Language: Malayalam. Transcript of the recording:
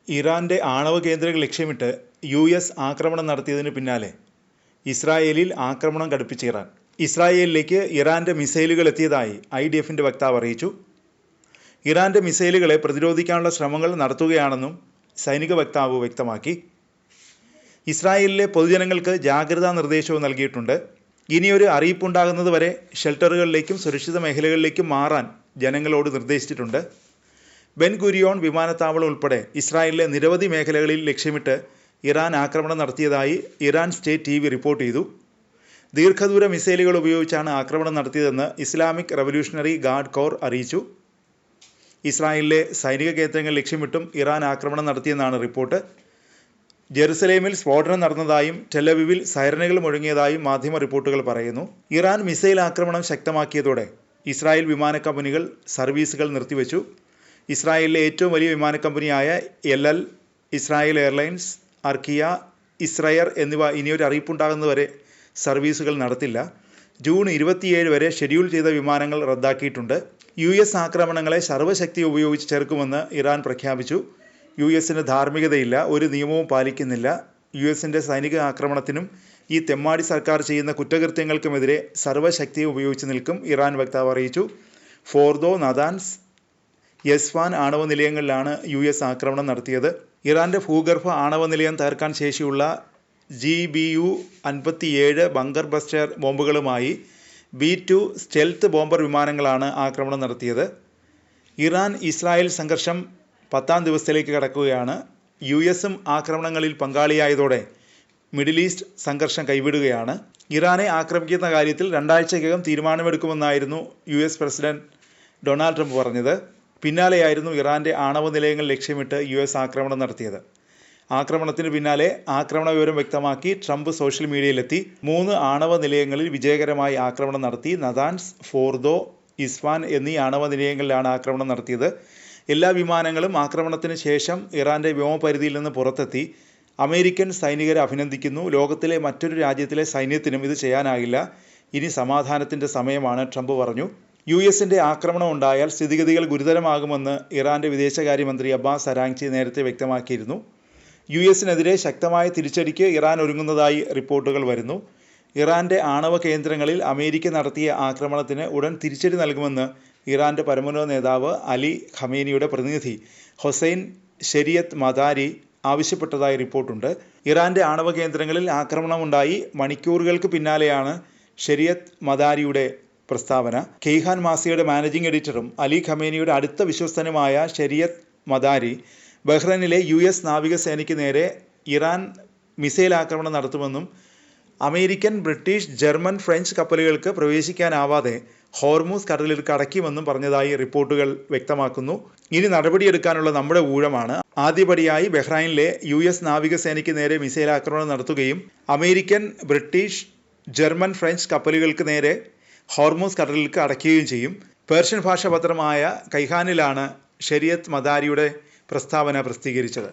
ഇറാൻ്റെ ആണവ കേന്ദ്രങ്ങൾ ലക്ഷ്യമിട്ട് US ആക്രമണം നടത്തിയതിന് പിന്നാലെ ഇസ്രായേലിൽ ആക്രമണം കടുപ്പിച്ച ഇറാൻ. ഇസ്രായേലിലേക്ക് ഇറാൻ്റെ മിസൈലുകൾ എത്തിയതായി IDFൻ്റെ വക്താവ് അറിയിച്ചു. ഇറാൻ്റെ മിസൈലുകളെ പ്രതിരോധിക്കാനുള്ള ശ്രമങ്ങൾ നടത്തുകയാണെന്നും സൈനിക വക്താവ് വ്യക്തമാക്കി. ഇസ്രായേലിലെ പൊതുജനങ്ങൾക്ക് ജാഗ്രതാ നിർദ്ദേശവും നൽകിയിട്ടുണ്ട്. ഇനിയൊരു അറിയിപ്പുണ്ടാകുന്നതുവരെ ഷെൽട്ടറുകളിലേക്കും സുരക്ഷിത മേഖലകളിലേക്കും മാറാൻ ജനങ്ങളോട് നിർദ്ദേശിച്ചിട്ടുണ്ട്. ബെൻ ഗുരിയോൺ വിമാനത്താവളം ഉൾപ്പെടെ ഇസ്രായേലിലെ നിരവധി മേഖലകളിൽ ലക്ഷ്യമിട്ട് ഇറാൻ ആക്രമണം നടത്തിയതായി ഇറാൻ സ്റ്റേറ്റ് TV റിപ്പോർട്ട് ചെയ്തു. ദീർഘദൂര മിസൈലുകൾ ഉപയോഗിച്ചാണ് ആക്രമണം നടത്തിയതെന്ന് ഇസ്ലാമിക് റവല്യൂഷണറി ഗാർഡ് കോർ അറിയിച്ചു. ഇസ്രായേലിലെ സൈനിക കേന്ദ്രങ്ങൾ ലക്ഷ്യമിട്ടും ഇറാൻ ആക്രമണം നടത്തിയെന്നാണ് റിപ്പോർട്ട്. ജെറുസലേമിൽ സ്ഫോടനം നടന്നതായും ടെലവിവിൽ സൈറനുകൾ മുഴങ്ങിയതായും മാധ്യമ റിപ്പോർട്ടുകൾ പറയുന്നു. ഇറാൻ മിസൈൽ ആക്രമണം ശക്തമാക്കിയതോടെ ഇസ്രായേൽ വിമാന കമ്പനികൾ സർവീസുകൾ നിർത്തിവെച്ചു. ഇസ്രായേലിലെ ഏറ്റവും വലിയ വിമാന കമ്പനിയായ LL, ഇസ്രായേൽ എയർലൈൻസ്, അർക്കിയ, ഇസ്രയർ എന്നിവ ഇനിയൊരു അറിയിപ്പുണ്ടാകുന്നതുവരെ സർവീസുകൾ നടത്തില്ല. ജൂൺ 27 വരെ ഷെഡ്യൂൾ ചെയ്ത വിമാനങ്ങൾ റദ്ദാക്കിയിട്ടുണ്ട്. US ആക്രമണങ്ങളെ സർവ്വശക്തി ഉപയോഗിച്ച് ചെറുക്കുമെന്ന് ഇറാൻ പ്രഖ്യാപിച്ചു. US-ന് ധാർമ്മികതയില്ല, ഒരു നിയമവും പാലിക്കുന്നില്ല. US-ൻ്റെ സൈനിക ആക്രമണത്തിനും ഈ തെമ്മാടി സർക്കാർ ചെയ്യുന്ന കുറ്റകൃത്യങ്ങൾക്കുമെതിരെ സർവ്വശക്തിയും ഉപയോഗിച്ച് നിൽക്കും, ഇറാൻ വക്താവ് അറിയിച്ചു. ഫോർദോ, നദാൻസ്, യസ്ഫാൻ ആണവ നിലയങ്ങളിലാണ് US ആക്രമണം നടത്തിയത്. ഇറാൻ്റെ ഭൂഗർഭ ആണവ നിലയം തകർക്കാൻ ശേഷിയുള്ള GBU-57 ബങ്കർ ബസ്റ്റർ ബോംബുകളുമായി B-2 സ്റ്റെൽത്ത് ബോംബർ വിമാനങ്ങളാണ് ആക്രമണം നടത്തിയത്. ഇറാൻ ഇസ്രായേൽ സംഘർഷം 10ാം ദിവസത്തിലേക്ക് കടക്കുകയാണ്. US-ഉം ആക്രമണങ്ങളിൽ പങ്കാളിയായതോടെ മിഡിൽ ഈസ്റ്റ് സംഘർഷം കൈവിടുകയാണ്. ഇറാനെ ആക്രമിക്കുന്ന കാര്യത്തിൽ 2 ആഴ്ചയ്ക്കകം തീരുമാനമെടുക്കുമെന്നായിരുന്നു US പ്രസിഡന്റ് ഡൊണാൾഡ് ട്രംപ് പറഞ്ഞത്. പിന്നാലെയായിരുന്നു ഇറാൻ്റെ ആണവ നിലയങ്ങൾ ലക്ഷ്യമിട്ട് US ആക്രമണം നടത്തിയത്. ആക്രമണത്തിന് പിന്നാലെ ആക്രമണ വിവരം വ്യക്തമാക്കി ട്രംപ് സോഷ്യൽ മീഡിയയിലെത്തി. 3 ആണവ നിലയങ്ങളിൽ വിജയകരമായി ആക്രമണം നടത്തി. നദാൻസ്, ഫോർദോ, ഇസ്ഫാൻ എന്നീ ആണവ നിലയങ്ങളിലാണ് ആക്രമണം നടത്തിയത്. എല്ലാ വിമാനങ്ങളും ആക്രമണത്തിന് ശേഷം ഇറാൻ്റെ വ്യോമപരിധിയിൽ നിന്ന് പുറത്തെത്തി. അമേരിക്കൻ സൈനികരെ അഭിനന്ദിക്കുന്നു. ലോകത്തിലെ മറ്റൊരു രാജ്യത്തിലെ സൈന്യത്തിനും ഇത് ചെയ്യാനാകില്ല. ഇനി സമാധാനത്തിൻ്റെ സമയമാണ്, ട്രംപ് പറഞ്ഞു. US-ൻ്റെ ആക്രമണം ഉണ്ടായാൽ സ്ഥിതിഗതികൾ ഗുരുതരമാകുമെന്ന് ഇറാൻ്റെ വിദേശകാര്യമന്ത്രി അബ്ബാസ് അരാങ്ചി നേരത്തെ വ്യക്തമാക്കിയിരുന്നു. US-നെതിരെ ശക്തമായ തിരിച്ചടിക്ക് ഇറാൻ ഒരുങ്ങുന്നതായി റിപ്പോർട്ടുകൾ വരുന്നു. ഇറാൻ്റെ ആണവ കേന്ദ്രങ്ങളിൽ അമേരിക്ക നടത്തിയ ആക്രമണത്തിന് ഉടൻ തിരിച്ചടി നൽകുമെന്ന് ഇറാൻ്റെ പരമോന്നത നേതാവ് അലി ഖമേനിയുടെ പ്രതിനിധി ഹൊസൈൻ ഷെരിയത്ത് മദാരി ആവശ്യപ്പെട്ടതായി റിപ്പോർട്ടുണ്ട്. ഇറാൻ്റെ ആണവ കേന്ദ്രങ്ങളിൽ ആക്രമണമുണ്ടായി മണിക്കൂറുകൾക്ക് പിന്നാലെയാണ് ഷെരിയത്ത് മദാരിയുടെ പ്രസ്താവന. കെയ്ഹാൻ മാസികയുടെ മാനേജിംഗ് എഡിറ്ററും അലി ഖമേനിയുടെ അടുത്ത വിശ്വസ്തനുമായ ഷെരിയത്ത് മദാരി ബഹ്റൈനിലെ US നാവികസേനയ്ക്ക് നേരെ ഇറാൻ മിസൈൽ ആക്രമണം നടത്തുമെന്നും അമേരിക്കൻ, ബ്രിട്ടീഷ്, ജർമ്മൻ, ഫ്രഞ്ച് കപ്പലുകൾക്ക് പ്രവേശിക്കാനാവാതെ ഹോർമൂസ് കടലിടുക്ക് അടയ്ക്കുമെന്നും പറഞ്ഞതായി റിപ്പോർട്ടുകൾ വ്യക്തമാക്കുന്നു. ഇനി നടപടിയെടുക്കാനുള്ള നമ്മുടെ ഊഴമാണ്. ആദ്യപടിയായി ബഹ്റൈനിലെ US നാവികസേനയ്ക്ക് നേരെ മിസൈൽ ആക്രമണം നടത്തുകയും അമേരിക്കൻ, ബ്രിട്ടീഷ്, ജർമ്മൻ, ഫ്രഞ്ച് കപ്പലുകൾക്ക് നേരെ ഹോർമൂസ് കടലിടുക്ക് അടയ്ക്കുകയും ചെയ്യും. പേർഷ്യൻ ഭാഷാ പത്രമായ കൈഹാനിലാണ് ഷെരിയത്ത് മദാരിയുടെ പ്രസ്താവന പ്രസിദ്ധീകരിച്ചത്.